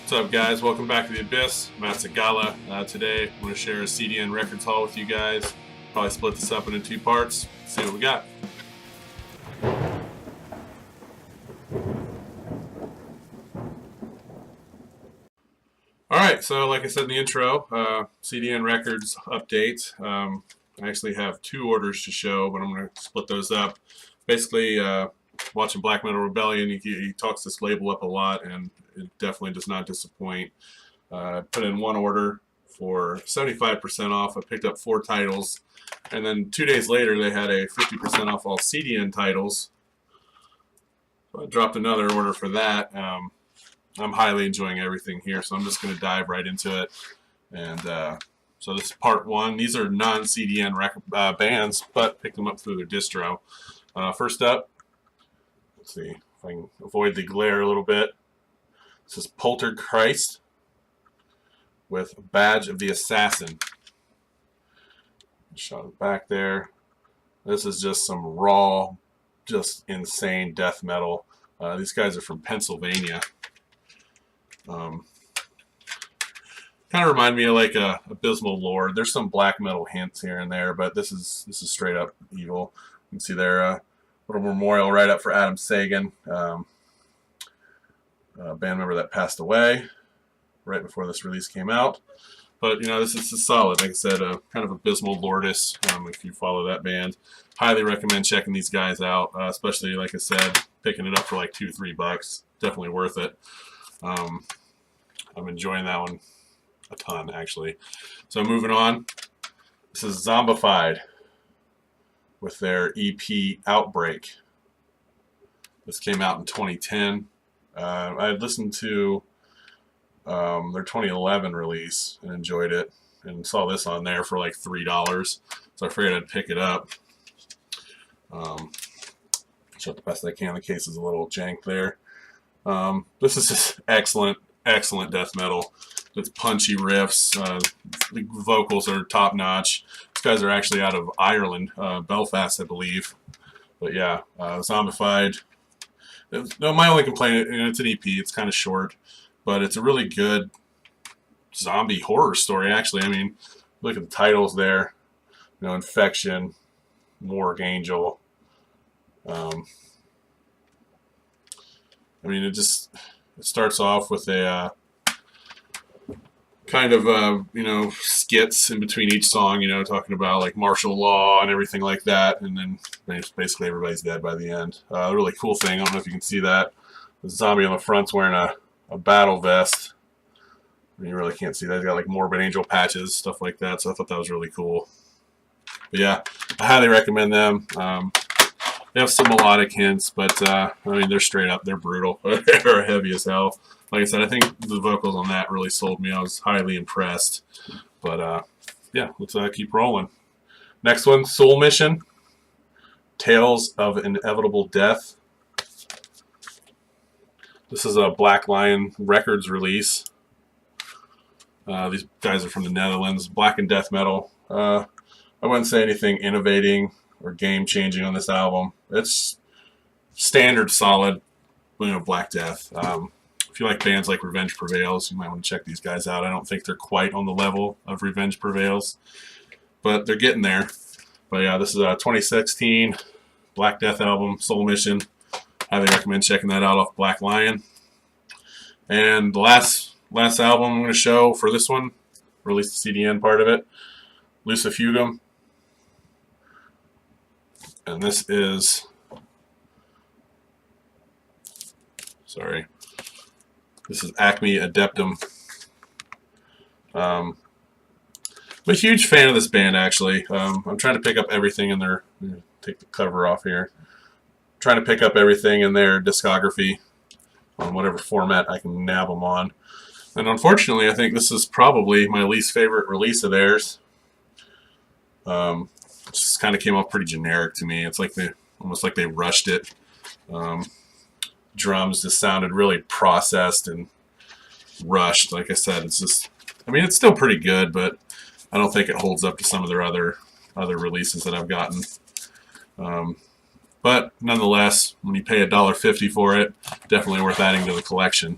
What's up, guys? Welcome back to the Abyss. Matt Segala. Today, I'm going to share a CDN Records Haul with you guys. Probably split this up into two parts. See what we got. Alright, so like I said in the intro, CDN Records Updates. I actually have two orders to show, but I'm going to split those up. Basically, watching Black Metal Rebellion, he talks this label up a lot, and it definitely does not disappoint. I put in one order for 75% off. I picked up 4 titles, and then 2 days later they had a 50% off all CDN titles. So I dropped another order for that. I'm highly enjoying everything here, so I'm just going to dive right into it. And so this is part one. These are non-CDN bands, but picked them up through their distro. First up, let's see if I can avoid the glare a little bit. This is Poltergeist with Badge of the Assassin. Shot it back there. This is just some raw, just insane death metal. These guys are from Pennsylvania. Kind of remind me of like a Abysmal Lord. There's some black metal hints here and there, but this is straight up evil. You can see there little memorial right up for Adam Sagan, a band member that passed away right before this release came out. But you know, this is solid. Like I said, kind of Abysmal Lordis. If you follow that band, highly recommend checking these guys out. Especially like I said, picking it up for like $2-3. Definitely worth it. I'm enjoying that one a ton, actually. So moving on, this is Zombified with their EP Outbreak. This came out in 2010. I had listened to their 2011 release and enjoyed it, and saw this on there for like $3, so I figured I'd pick it up. Shut the best I can. The case is a little jank there. This is just excellent death metal. It's punchy riffs. The vocals are top notch. These guys are actually out of Ireland, Belfast, I believe. But yeah, Zombified. No, my only complaint, it's an EP. It's kind of short, but it's a really good zombie horror story. Actually, I mean, look at the titles there. You know, Infection, Morgue Angel. I mean, it starts off with a kind of you know, skits in between each song, you know, talking about like martial law and everything like that, and then basically everybody's dead by the end. A really cool thing, I don't know if you can see that, the zombie on the front's wearing a battle vest. You really can't see that. He's got like Morbid Angel patches, stuff like that, so I thought that was really cool. But yeah, I highly recommend them. They have some melodic hints, but I mean, they're straight up, they're brutal. They're heavy as hell. Like I said, I think the vocals on that really sold me. I was highly impressed. But yeah, let's keep rolling. Next one, Soul Mission, Tales of Inevitable Death. This is a Black Lion Records release. These guys are from the Netherlands. Black and death metal. I wouldn't say anything innovating or game-changing on this album. It's standard solid, you know, Black Death. If you like bands like Revenge Prevails, you might want to check these guys out. I don't think they're quite on the level of Revenge Prevails, but they're getting there. But yeah, this is a 2016 Black Death album, Soul Mission. Highly recommend checking that out off Black Lion. And the last album I'm going to show for this one, released the CDN part of it, Lucifugum. And this is, this is Acme Adeptum. I'm a huge fan of this band, actually. I'm trying to pick up everything in their, take the cover off here. Trying to pick up everything in their discography on whatever format I can nab them on. And unfortunately, I think this is probably my least favorite release of theirs. It just kind of came off pretty generic to me. It's like almost like they rushed it. Drums just sounded really processed and rushed. Like I said, it's just, I mean, it's still pretty good, but I don't think it holds up to some of their other releases that I've gotten. But nonetheless, when you pay $1.50 for it, definitely worth adding to the collection.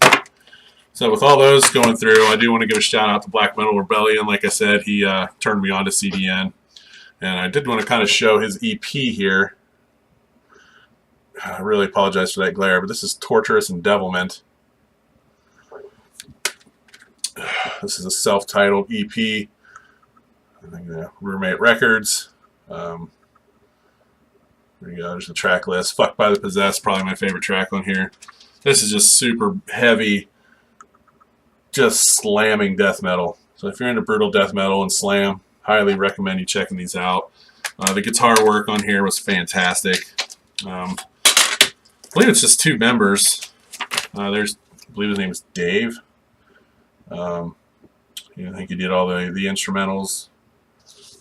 So with all those going through, I do want to give a shout out to Black Metal Rebellion. Like I said, he turned me on to CDN. And I did want to kind of show his EP here. I really apologize for that glare, but this is Torturous Endevilment. This is a self-titled EP. I think Roommate Records. There you go. There's the track list. Fucked by the Possessed, probably my favorite track on here. This is just super heavy, just slamming death metal. So if you're into brutal death metal and slam, highly recommend you checking these out. The guitar work on here was fantastic. I believe it's just 2 members. I believe his name is Dave. I think he did all the instrumentals.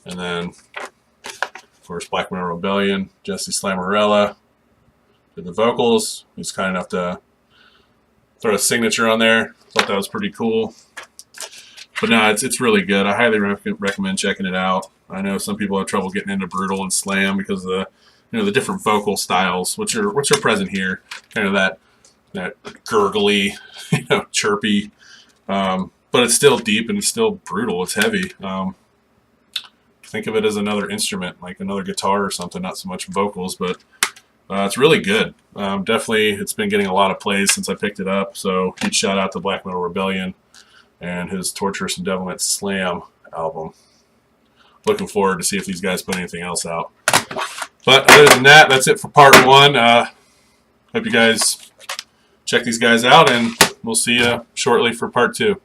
And then, of course, Black Metal Rebellion, Jesse Slammerella did the vocals. He's kind enough to throw a signature on there. Thought that was pretty cool. But no, it's really good. I highly recommend checking it out. I know some people have trouble getting into brutal and slam because of the different vocal styles, which are present here. Kind of that gurgly, chirpy. But it's still deep and it's still brutal. It's heavy. Think of it as another instrument, like another guitar or something, not so much vocals, but it's really good. Definitely, it's been getting a lot of plays since I picked it up, so huge shout out to Black Metal Rebellion and his Torturous Endevilment Slam album. Looking forward to see if these guys put anything else out. But other than that, that's it for part 1. Hope you guys check these guys out, and we'll see you shortly for part 2.